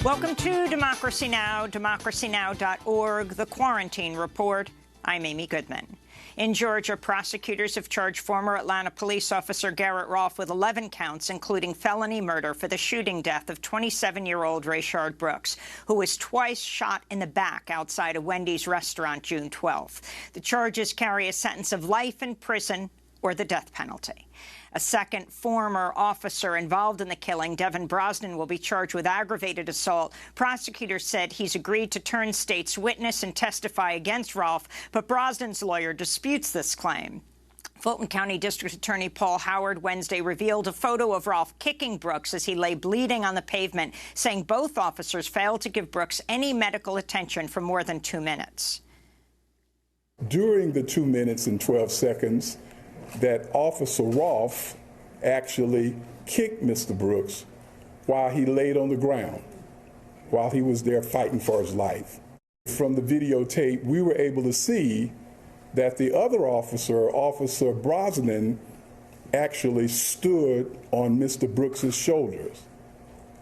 Welcome to Democracy Now!, democracynow.org, The Quarantine Report. I'm Amy Goodman. In Georgia, prosecutors have charged former Atlanta police officer Garrett Rolfe with 11 counts, including felony murder for the shooting death of 27-year-old Rayshard Brooks, who was twice shot in the back outside a Wendy's restaurant June 12th. The charges carry a sentence of life in prison or the death penalty. A second former officer involved in the killing, Devin Brosnan, will be charged with aggravated assault. Prosecutors said he's agreed to turn state's witness and testify against Rolfe, but Brosnan's lawyer disputes this claim. Fulton County District Attorney Paul Howard Wednesday revealed a photo of Rolfe kicking Brooks as he lay bleeding on the pavement, saying both officers failed to give Brooks any medical attention for more than 2 minutes. During the 2 minutes and 12 seconds, that Officer Rolfe actually kicked Mr. Brooks while he laid on the ground, while he was there fighting for his life. From the videotape, we were able to see that the other officer, Officer Brosnan, actually stood on Mr. Brooks's shoulders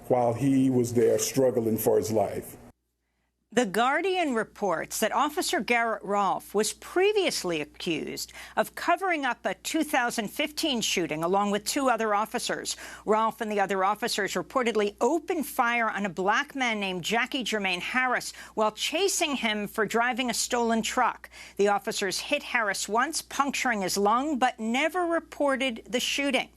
while he was there struggling for his life. The Guardian reports that Officer Garrett Rolfe was previously accused of covering up a 2015 shooting along with 2 other officers. Rolfe and the other officers reportedly opened fire on a black man named Jackie Jermaine Harris while chasing him for driving a stolen truck. The officers hit Harris once, puncturing his lung, but never reported the shooting.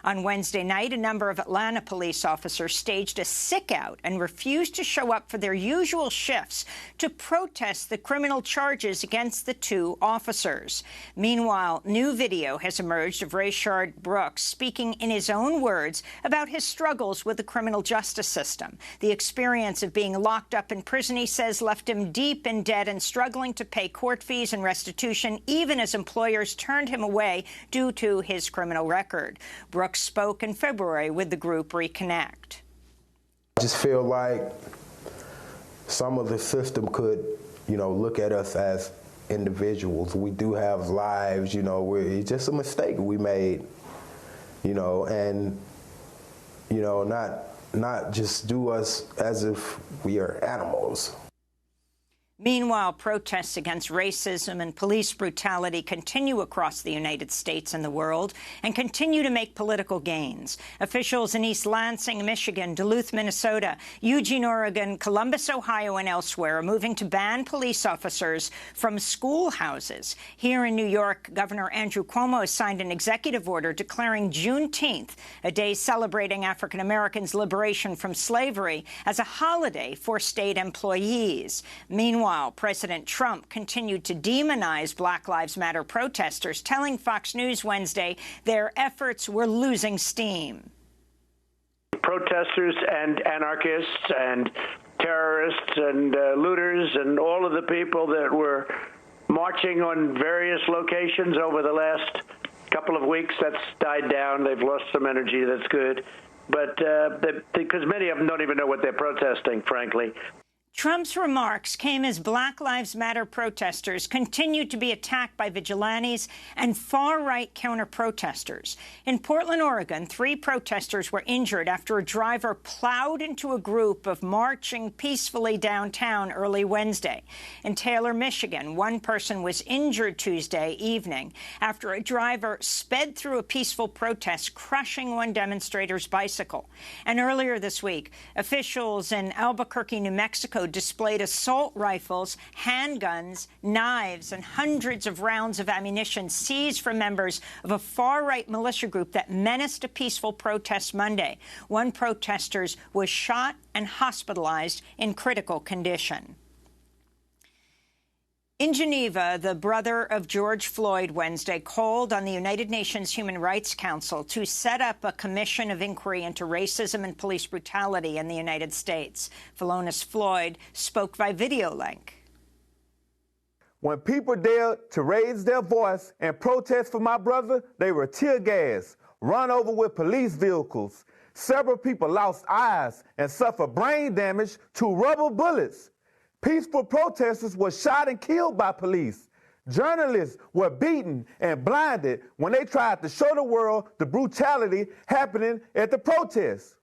On Wednesday night, a number of Atlanta police officers staged a sick-out and refused to show up for their usual shifts to protest the criminal charges against the 2 officers. Meanwhile, new video has emerged of Rayshard Brooks speaking in his own words about his struggles with the criminal justice system. The experience of being locked up in prison, he says, left him deep in debt and struggling to pay court fees and restitution, even as employers turned him away due to his criminal record. Brooks spoke in February with the group Reconnect. I just feel like some of the system could, look at us as individuals. We do have lives, it's just a mistake we made, and, not just do us as if we are animals. Meanwhile, protests against racism and police brutality continue across the United States and the world and continue to make political gains. Officials in East Lansing, Michigan, Duluth, Minnesota, Eugene, Oregon, Columbus, Ohio, and elsewhere are moving to ban police officers from schoolhouses. Here in New York, Governor Andrew Cuomo has signed an executive order declaring Juneteenth, a day celebrating African Americans' liberation from slavery, as a holiday for state employees. Meanwhile, President Trump continued to demonize Black Lives Matter protesters, telling Fox News Wednesday their efforts were losing steam. Protesters and anarchists and terrorists and looters and all of the people that were marching on various locations over the last couple of weeks, that's died down. They've lost some energy. That's good. But because many of them don't even know what they're protesting, frankly. Trump's remarks came as Black Lives Matter protesters continued to be attacked by vigilantes and far-right counter-protesters. In Portland, Oregon, 3 protesters were injured after a driver plowed into a group of marching peacefully downtown early Wednesday. In Taylor, Michigan, 1 person was injured Tuesday evening after a driver sped through a peaceful protest, crushing one demonstrator's bicycle. And earlier this week, officials in Albuquerque, New Mexico, displayed assault rifles, handguns, knives, and hundreds of rounds of ammunition seized from members of a far-right militia group that menaced a peaceful protest Monday. 1 protester was shot and hospitalized in critical condition. In Geneva, the brother of George Floyd Wednesday called on the United Nations Human Rights Council to set up a commission of inquiry into racism and police brutality in the United States. Philonise Floyd spoke by video link. When people dared to raise their voice and protest for my brother, they were tear gassed, run over with police vehicles. Several people lost eyes and suffered brain damage to rubber bullets. Peaceful protesters were shot and killed by police. Journalists were beaten and blinded when they tried to show the world the brutality happening at the protests.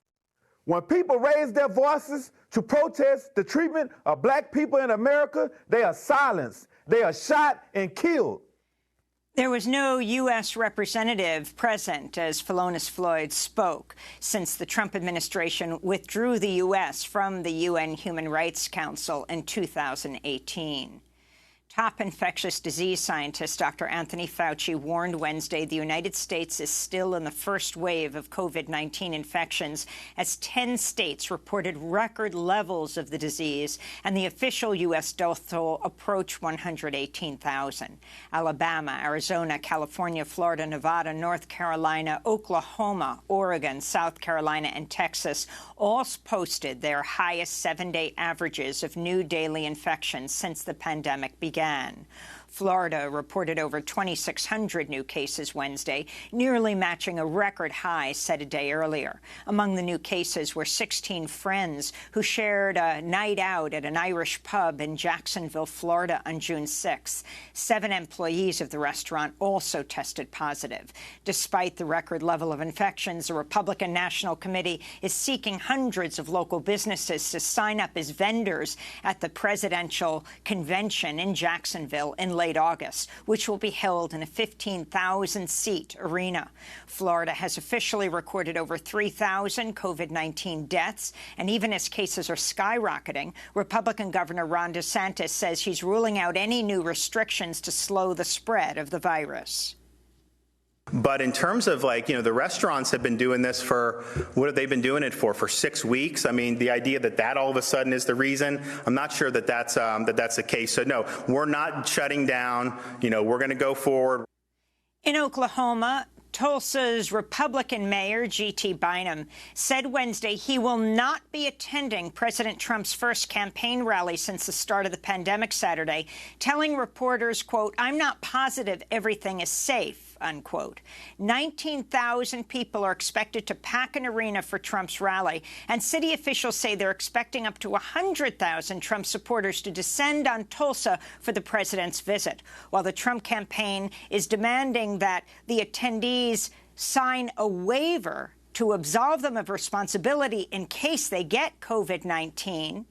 When people raise their voices to protest the treatment of black people in America, they are silenced, they are shot and killed. There was no U.S. representative present as Floyds spoke since the Trump administration withdrew the U.S. from the UN Human Rights Council in 2018. Top infectious disease scientist Dr. Anthony Fauci warned Wednesday the United States is still in the first wave of COVID-19 infections as 10 states reported record levels of the disease and the official U.S. death toll approached 118,000. Alabama, Arizona, California, Florida, Nevada, North Carolina, Oklahoma, Oregon, South Carolina, and Texas all posted their highest seven-day averages of new daily infections since the pandemic began. Florida reported over 2,600 new cases Wednesday, nearly matching a record high set a day earlier. Among the new cases were 16 friends who shared a night out at an Irish pub in Jacksonville, Florida on June 6th. 7 employees of the restaurant also tested positive. Despite the record level of infections, the Republican National Committee is seeking hundreds of local businesses to sign up as vendors at the presidential convention in Jacksonville in late August, which will be held in a 15,000-seat arena. Florida has officially recorded over 3,000 COVID-19 deaths, and even as cases are skyrocketing, Republican Governor Ron DeSantis says he's ruling out any new restrictions to slow the spread of the virus. But in terms of, like, the restaurants have been doing this for, what have they been doing it for 6 weeks? I mean, the idea that all of a sudden is the reason, I'm not sure that's the case. So no, we're not shutting down. We're going to go forward. In Oklahoma, Tulsa's Republican mayor, G.T. Bynum, said Wednesday he will not be attending President Trump's first campaign rally since the start of the pandemic Saturday, telling reporters, quote, "I'm not positive everything is safe," unquote. 19,000 people are expected to pack an arena for Trump's rally, and city officials say they're expecting up to 100,000 Trump supporters to descend on Tulsa for the president's visit, while the Trump campaign is demanding that the attendees sign a waiver to absolve them of responsibility in case they get COVID-19.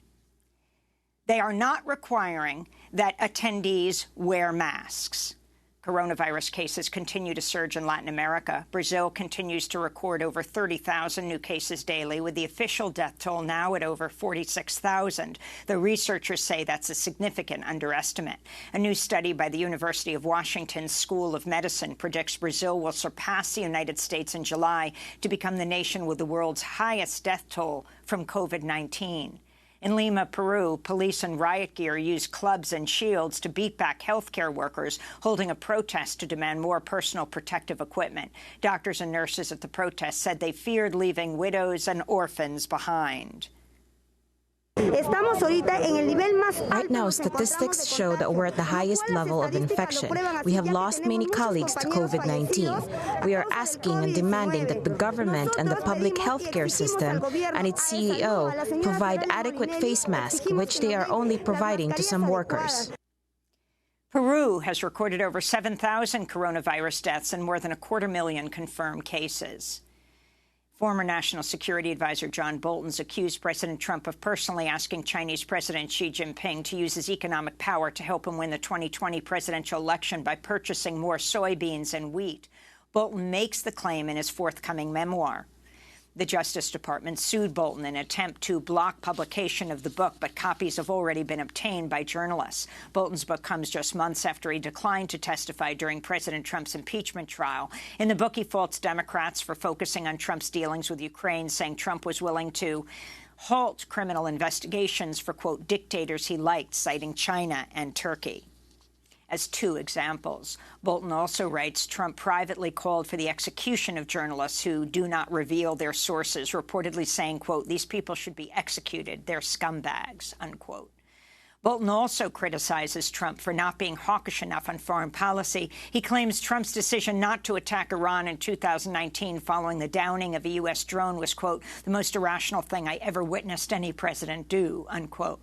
They are not requiring that attendees wear masks. Coronavirus cases continue to surge in Latin America. Brazil continues to record over 30,000 new cases daily, with the official death toll now at over 46,000. The researchers say that's a significant underestimate. A new study by the University of Washington School of Medicine predicts Brazil will surpass the United States in July to become the nation with the world's highest death toll from COVID-19. In Lima, Peru, police and riot gear used clubs and shields to beat back healthcare workers holding a protest to demand more personal protective equipment. Doctors and nurses at the protest said they feared leaving widows and orphans behind. Right now, statistics show that we're at the highest level of infection. We have lost many colleagues to COVID-19. We are asking and demanding that the government and the public healthcare system and its CEO provide adequate face masks, which they are only providing to some workers. Peru has recorded over 7,000 coronavirus deaths and more than 250,000 confirmed cases. Former National Security Advisor John Bolton's accused President Trump of personally asking Chinese President Xi Jinping to use his economic power to help him win the 2020 presidential election by purchasing more soybeans and wheat. Bolton makes the claim in his forthcoming memoir. The Justice Department sued Bolton in an attempt to block publication of the book, but copies have already been obtained by journalists. Bolton's book comes just months after he declined to testify during President Trump's impeachment trial. In the book, he faults Democrats for focusing on Trump's dealings with Ukraine, saying Trump was willing to halt criminal investigations for, quote, dictators he liked, citing China and Turkey as two examples. Bolton also writes Trump privately called for the execution of journalists who do not reveal their sources, reportedly saying, quote, these people should be executed, they're scumbags, unquote. Bolton also criticizes Trump for not being hawkish enough on foreign policy. He claims Trump's decision not to attack Iran in 2019 following the downing of a U.S. drone was, quote, the most irrational thing I ever witnessed any president do, unquote.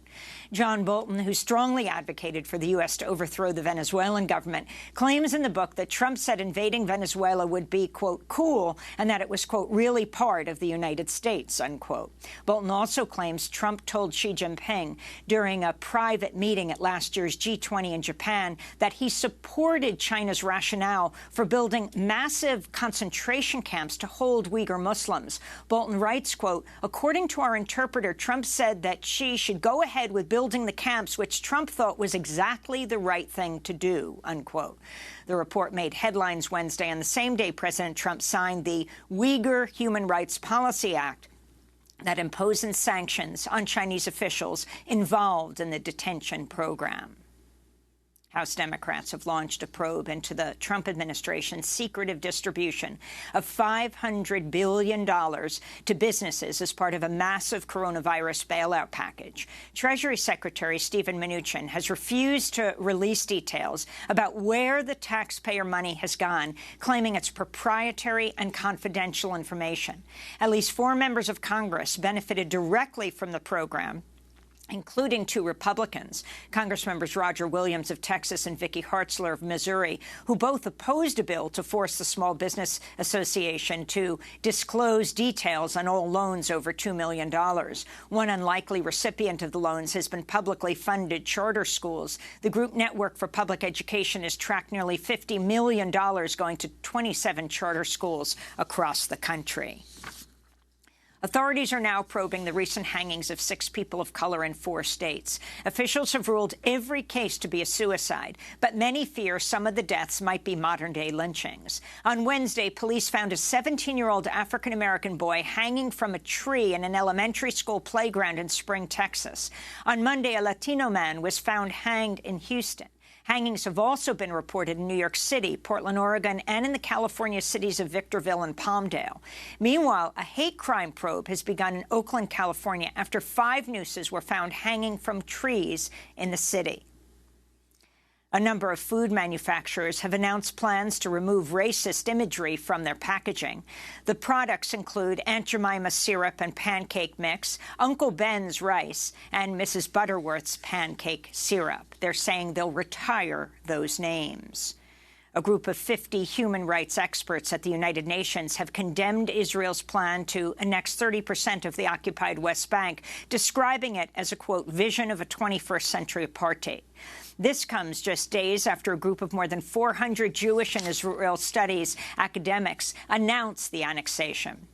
John Bolton, who strongly advocated for the U.S. to overthrow the Venezuelan government, claims in the book that Trump said invading Venezuela would be, quote, cool, and that it was, quote, really part of the United States, unquote. Bolton also claims Trump told Xi Jinping during a private meeting at last year's G20 in Japan that he supported China's rationale for building massive concentration camps to hold Uyghur Muslims. Bolton writes, quote, according to our interpreter, Trump said that Xi should go ahead with building the camps, which Trump thought was exactly the right thing to do, unquote. The report made headlines Wednesday on the same day President Trump signed the Uyghur Human Rights Policy Act that imposes sanctions on Chinese officials involved in the detention program. House Democrats have launched a probe into the Trump administration's secretive distribution of $500 billion to businesses as part of a massive coronavirus bailout package. Treasury Secretary Steven Mnuchin has refused to release details about where the taxpayer money has gone, claiming it's proprietary and confidential information. At least 4 members of Congress benefited directly from the program, including 2 Republicans, Congressmembers Roger Williams of Texas and Vicky Hartzler of Missouri, who both opposed a bill to force the Small Business Association to disclose details on all loans over $2 million. One unlikely recipient of the loans has been publicly funded charter schools. The group Network for Public Education has tracked nearly $50 million going to 27 charter schools across the country. Authorities are now probing the recent hangings of 6 people of color in 4 states. Officials have ruled every case to be a suicide, but many fear some of the deaths might be modern-day lynchings. On Wednesday, police found a 17-year-old African-American boy hanging from a tree in an elementary school playground in Spring, Texas. On Monday, a Latino man was found hanged in Houston. Hangings have also been reported in New York City, Portland, Oregon, and in the California cities of Victorville and Palmdale. Meanwhile, a hate crime probe has begun in Oakland, California, after 5 nooses were found hanging from trees in the city. A number of food manufacturers have announced plans to remove racist imagery from their packaging. The products include Aunt Jemima's syrup and pancake mix, Uncle Ben's rice, and Mrs. Butterworth's pancake syrup. They're saying they'll retire those names. A group of 50 human rights experts at the United Nations have condemned Israel's plan to annex 30% of the occupied West Bank, describing it as a, quote, vision of a 21st century apartheid. This comes just days after a group of more than 400 Jewish and Israel studies academics announced the annexation.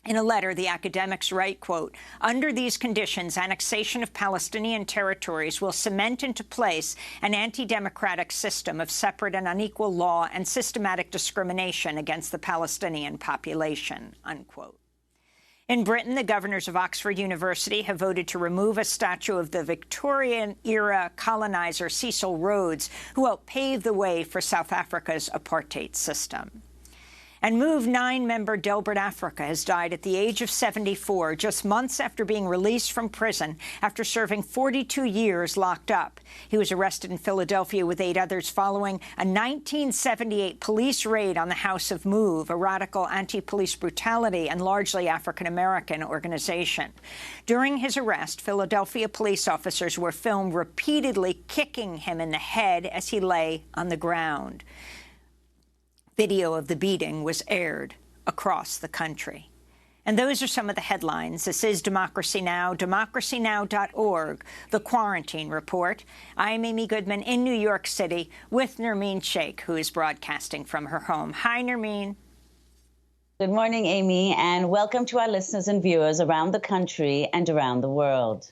In a letter, the academics write, quote, under these conditions, annexation of Palestinian territories will cement into place an anti-democratic system of separate and unequal law and systematic discrimination against the Palestinian population, unquote. In Britain, the governors of Oxford University have voted to remove a statue of the Victorian-era colonizer Cecil Rhodes, who helped pave the way for South Africa's apartheid system. And Move 9-member Delbert Africa has died at the age of 74, just months after being released from prison after serving 42 years locked up. He was arrested in Philadelphia with 8 others following a 1978 police raid on the House of Move, a radical anti-police brutality and largely African-American organization. During his arrest, Philadelphia police officers were filmed repeatedly kicking him in the head as he lay on the ground. Video of the beating was aired across the country. And those are some of the headlines. This is Democracy Now!, democracynow.org, The Quarantine Report. I'm Amy Goodman in New York City with Nermeen Sheikh, who is broadcasting from her home. Hi, Nermeen. Good morning, Amy, and welcome to our listeners and viewers around the country and around the world.